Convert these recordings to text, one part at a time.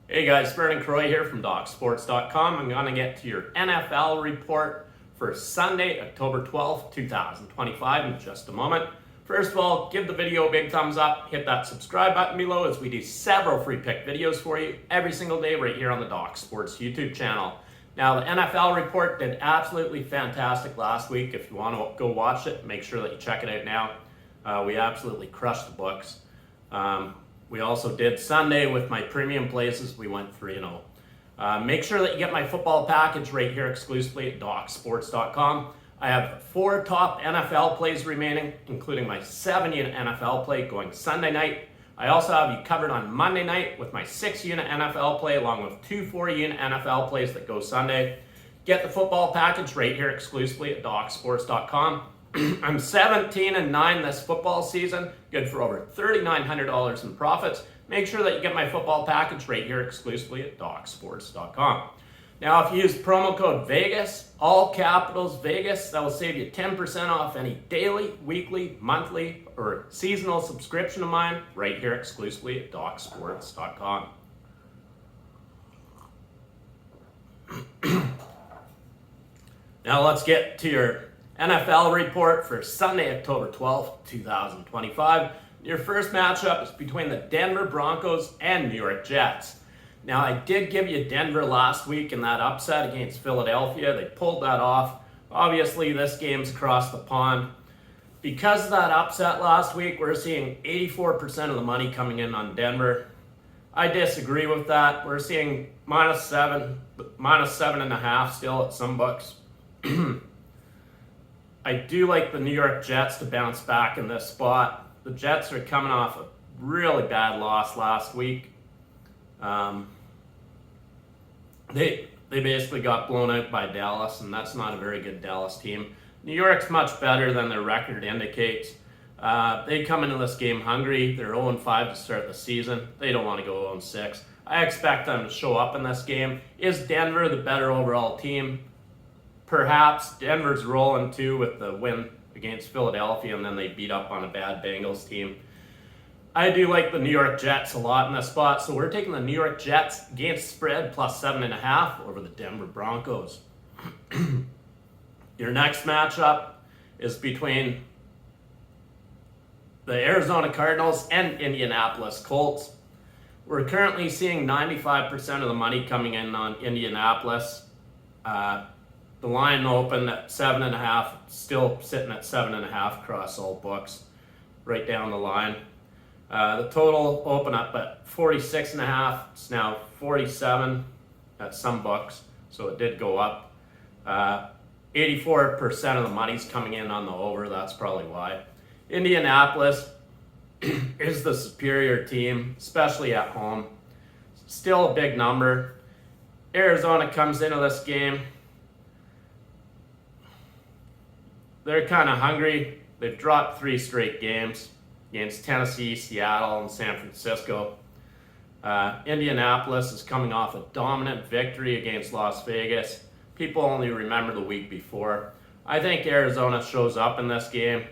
Hey guys, Vernon here from DocSports.com. I'm going to get to your NFL report for Sunday, October 12th, 2025 in just a moment. First of all, give the video a big thumbs up, hit that subscribe button below as we do several free pick videos for you every single day right here on the Doc Sports YouTube channel. Now, the NFL report did absolutely fantastic last week. If you want to go watch it, make sure that you check it out now. We absolutely crushed the books. We also did Sunday with my premium places. We went 3-0. Make sure that you get my football package right here exclusively at DocSports.com. I have 4 top NFL plays remaining, including my 7-unit NFL play going Sunday night. I also have you covered on Monday night with my 6-unit NFL play, along with 2 4-unit NFL plays that go Sunday. Get the football package right here exclusively at DocSports.com. I'm 17-9 this football season, good for over $3,900 in profits. Make sure that you get my football package right here exclusively at DocSports.com. Now, if you use promo code VEGAS, all capitals VEGAS, that will save you 10% off any daily, weekly, monthly, or seasonal subscription of mine right here exclusively at DocSports.com. Now, let's get to your NFL report for Sunday, October 12th, 2025. Your first matchup is between the Denver Broncos and New York Jets. Now, I did give you Denver last week in that upset against Philadelphia. They pulled that off. Obviously, this game's across the pond. Because of that upset last week, we're seeing 84% of the money coming in on Denver. I disagree with that. We're seeing -7.5 still at some books. I do like the New York Jets to bounce back in this spot. The Jets are coming off a really bad loss last week. They basically got blown out by Dallas, and that's not a very good Dallas team. New York's much better than their record indicates. They come into this game hungry. They're 0-5 to start the season. They don't want to go 0-6. I expect them to show up in this game. Is Denver the better overall team? Perhaps. Denver's rolling too with the win against Philadelphia, and then they beat up on a bad Bengals team. I do like the New York Jets a lot in this spot, so we're taking the New York Jets against spread plus 7.5 over the Denver Broncos. Your next matchup is between the Arizona Cardinals and Indianapolis Colts. We're currently seeing 95% of the money coming in on Indianapolis. The line opened at 7.5, still sitting at 7.5 across all books, right down the line. The total opened up at 46.5. It's now 47 at some books, so it did go up. 84% of the money's coming in on the over. That's probably why. Indianapolis is the superior team, especially at home. Still a big number. Arizona comes into this game. They're kind of hungry. They've dropped 3 straight games against Tennessee, Seattle, and San Francisco. Indianapolis is coming off a dominant victory against Las Vegas. People only remember the week before. I think Arizona shows up in this game.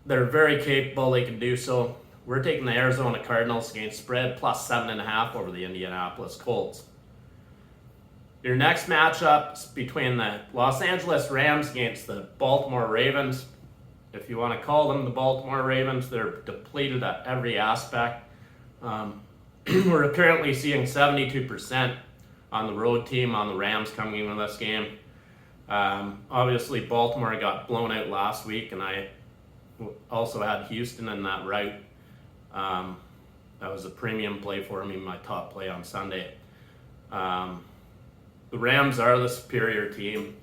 They're very capable. They can do so. We're taking the Arizona Cardinals against spread plus 7.5 over the Indianapolis Colts. Your next matchup is between the Los Angeles Rams against the Baltimore Ravens. If you want to call them the Baltimore Ravens, they're depleted at every aspect. We're currently seeing 72% on the road team on the Rams coming into this game. Obviously, Baltimore got blown out last week, and I also had Houston in that route. That was a premium play for me, my top play on Sunday. The Rams are the superior team.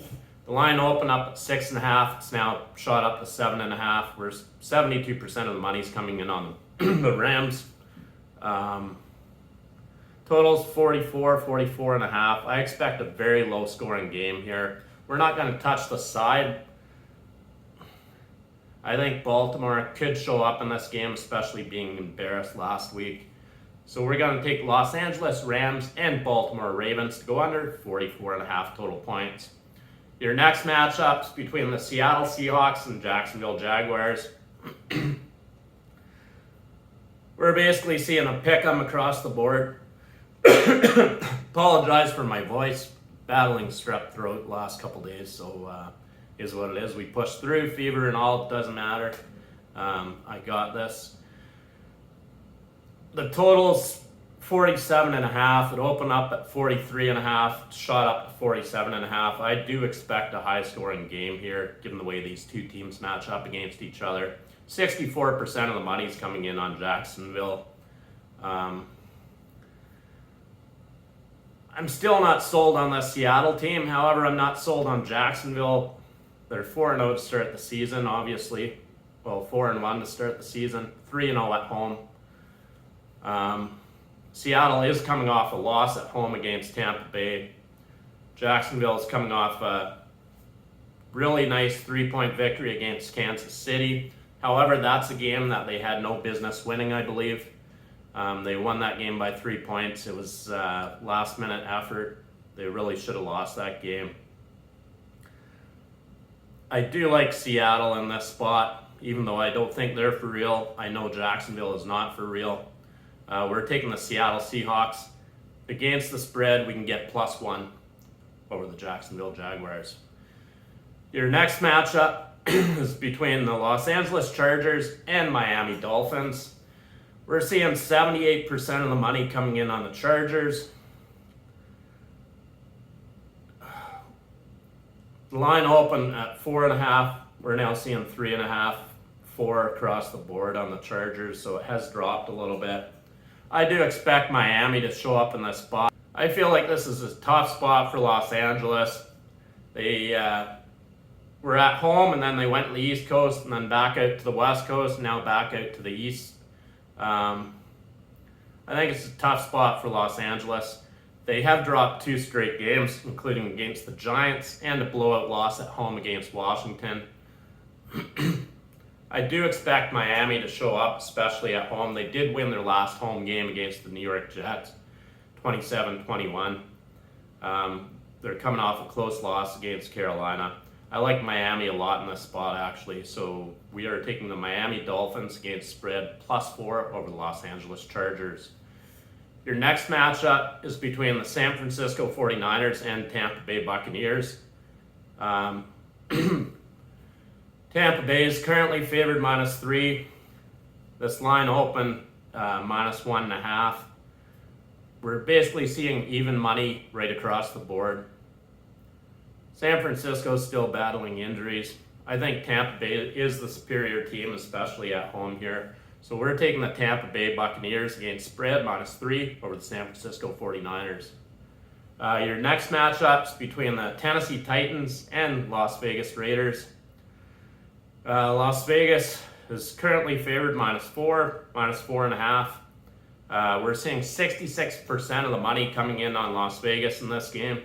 The line opened up at 6.5. It's now shot up to 7.5. Where 72% of the money's coming in on the Rams. Totals 44.5. I expect a very low scoring game here. We're not going to touch the side. I think Baltimore could show up in this game, especially being embarrassed last week. So we're going to take Los Angeles Rams and Baltimore Ravens to go under 44.5 total points. Your next matchups between the Seattle Seahawks and Jacksonville Jaguars. We're basically seeing a pick 'em across the board. Apologize for my voice. Battling strep throat the last couple days, so is what it is. We pushed through, fever and all, it doesn't matter. I got this. The total's 47.5. It opened up at 43.5, shot up to 47.5. I do expect a high-scoring game here, given the way these two teams match up against each other. 64% of the money's coming in on Jacksonville. I'm still not sold on the Seattle team. However, I'm not sold on Jacksonville. They're 4-0 to start the season, obviously. Well, 4-1 to start the season. 3-0 at home. Seattle is coming off a loss at home against Tampa Bay. Jacksonville is coming off a really nice 3-point victory against Kansas City. However, that's a game that they had no business winning, I believe. They won that game by 3 points. It was last-minute effort. They really should have lost that game. I do like Seattle in this spot, even though I don't think they're for real. I know Jacksonville is not for real. We're taking the Seattle Seahawks. Against the spread, we can get +1 over the Jacksonville Jaguars. Your next matchup is between the Los Angeles Chargers and Miami Dolphins. We're seeing 78% of the money coming in on the Chargers. The line opened at 4.5. We're now seeing 3.5, 4 across the board on the Chargers, so it has dropped a little bit. I do expect Miami to show up in this spot. I feel like this is a tough spot for Los Angeles. They were at home, and then they went to the East Coast, and then back out to the West Coast, and now back out to the East. I think it's a tough spot for Los Angeles. They have dropped 2 straight games, including against the Giants and a blowout loss at home against Washington. I do expect Miami to show up, especially at home. They did win their last home game against the New York Jets, 27-21. They're coming off a close loss against Carolina. I like Miami a lot in this spot, actually. So we are taking the Miami Dolphins against spread +4 over the Los Angeles Chargers. Your next matchup is between the San Francisco 49ers and Tampa Bay Buccaneers. Tampa Bay is currently favored -3. This line opened -1.5. We're basically seeing even money right across the board. San Francisco is still battling injuries. I think Tampa Bay is the superior team, especially at home here. So we're taking the Tampa Bay Buccaneers against spread -3 over the San Francisco 49ers. Your next matchups between the Tennessee Titans and Las Vegas Raiders. Las Vegas is currently favored -4, -4.5. We're seeing 66% of the money coming in on Las Vegas in this game.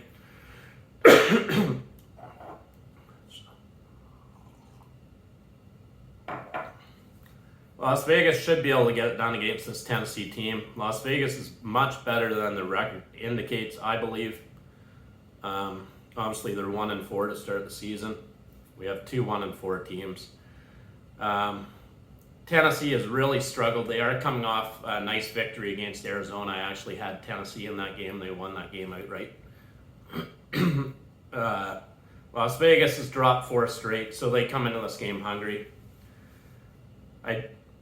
Las Vegas should be able to get it done against this Tennessee team. Las Vegas is much better than the record indicates, I believe. Obviously, they're 1-4 to start the season. We have 2 1-4 teams. Tennessee has really struggled. They are coming off a nice victory against Arizona. I actually had Tennessee in that game. They won that game outright. Las Vegas has dropped 4 straight, so they come into this game hungry.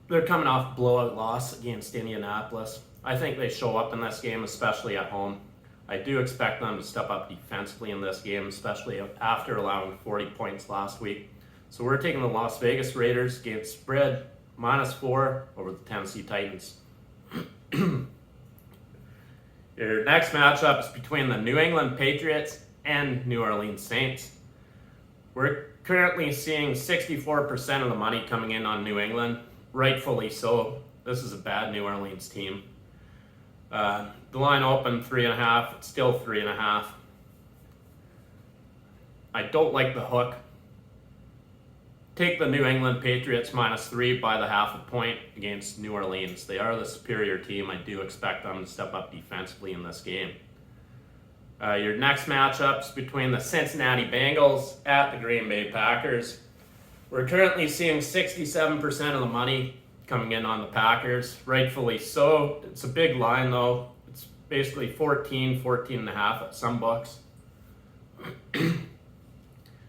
They're coming off a blowout loss against Indianapolis. I think they show up in this game, especially at home. I do expect them to step up defensively in this game, especially after allowing 40 points last week. So we're taking the Las Vegas Raiders against spread -4 over the Tennessee Titans. Your next matchup is between the New England Patriots and New Orleans Saints. We're currently seeing 64% of the money coming in on New England, rightfully so. This is a bad New Orleans team. The line opened 3.5, it's still 3.5. I don't like the hook. Take the New England Patriots -3 by the 0.5 point against New Orleans. They are the superior team. I do expect them to step up defensively in this game. Your next matchups between the Cincinnati Bengals at the Green Bay Packers. We're currently seeing 67% of the money coming in on the Packers, rightfully so. It's a big line though. It's basically 14 and a half at some books.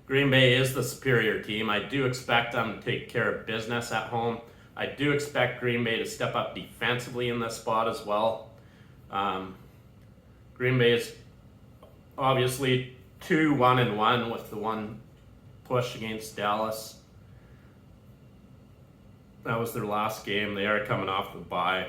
Green Bay is the superior team. I do expect them to take care of business at home. I do expect Green Bay to step up defensively in this spot as well. Green Bay is obviously 2-1-1 with the one push against Dallas. That was their last game. They are coming off the bye.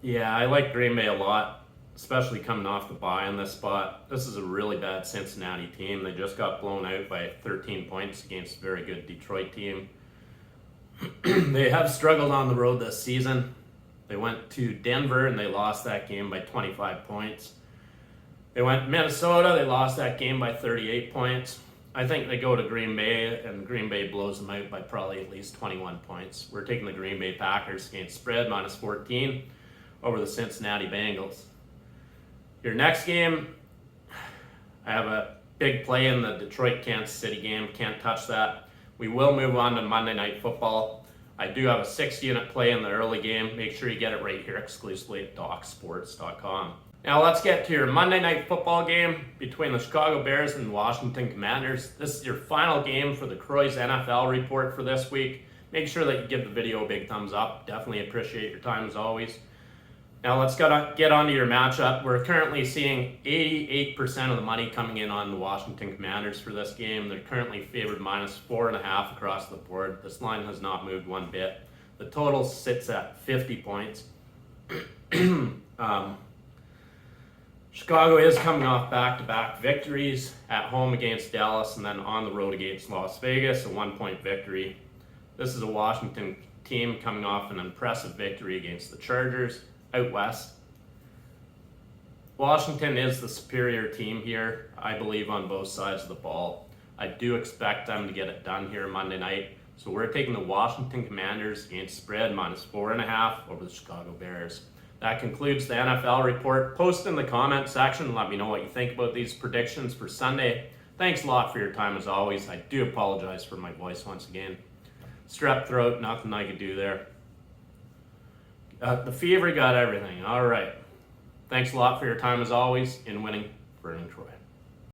Yeah, I like Green Bay a lot, especially coming off the bye in this spot. This is a really bad Cincinnati team. They just got blown out by 13 points against a very good Detroit team. They have struggled on the road this season. They went to Denver and they lost that game by 25 points. They went to Minnesota, they lost that game by 38 points. I think they go to Green Bay and Green Bay blows them out by probably at least 21 points. We're taking the Green Bay Packers against spread minus 14 over the Cincinnati Bengals. Your next game, I have a big play in the Detroit-Kansas City game. Can't touch that. We will move on to Monday Night Football. I do have a 6-unit play in the early game. Make sure you get it right here exclusively at DocSports.com. Now let's get to your Monday Night Football game between the Chicago Bears and the Washington Commanders. This is your final game for the Croy's NFL report for this week. Make sure that you give the video a big thumbs up. Definitely appreciate your time as always. Now let's get on to your matchup. We're currently seeing 88% of the money coming in on the Washington Commanders for this game. They're currently favored minus 4.5 across the board. This line has not moved one bit. The total sits at 50 points. Chicago is coming off back-to-back victories at home against Dallas and then on the road against Las Vegas, a 1-point victory. This is a Washington team coming off an impressive victory against the Chargers out west. Washington is the superior team here, I believe, on both sides of the ball. I do expect them to get it done here Monday night. So we're taking the Washington Commanders against spread minus 4.5 over the Chicago Bears. That concludes the NFL report. Post in the comment section and let me know what you think about these predictions for Sunday. Thanks a lot for your time as always. I do apologize for my voice once again. Strep throat, nothing I could do there. The fever got everything. All right. Thanks a lot for your time as always in winning Vernon Troy.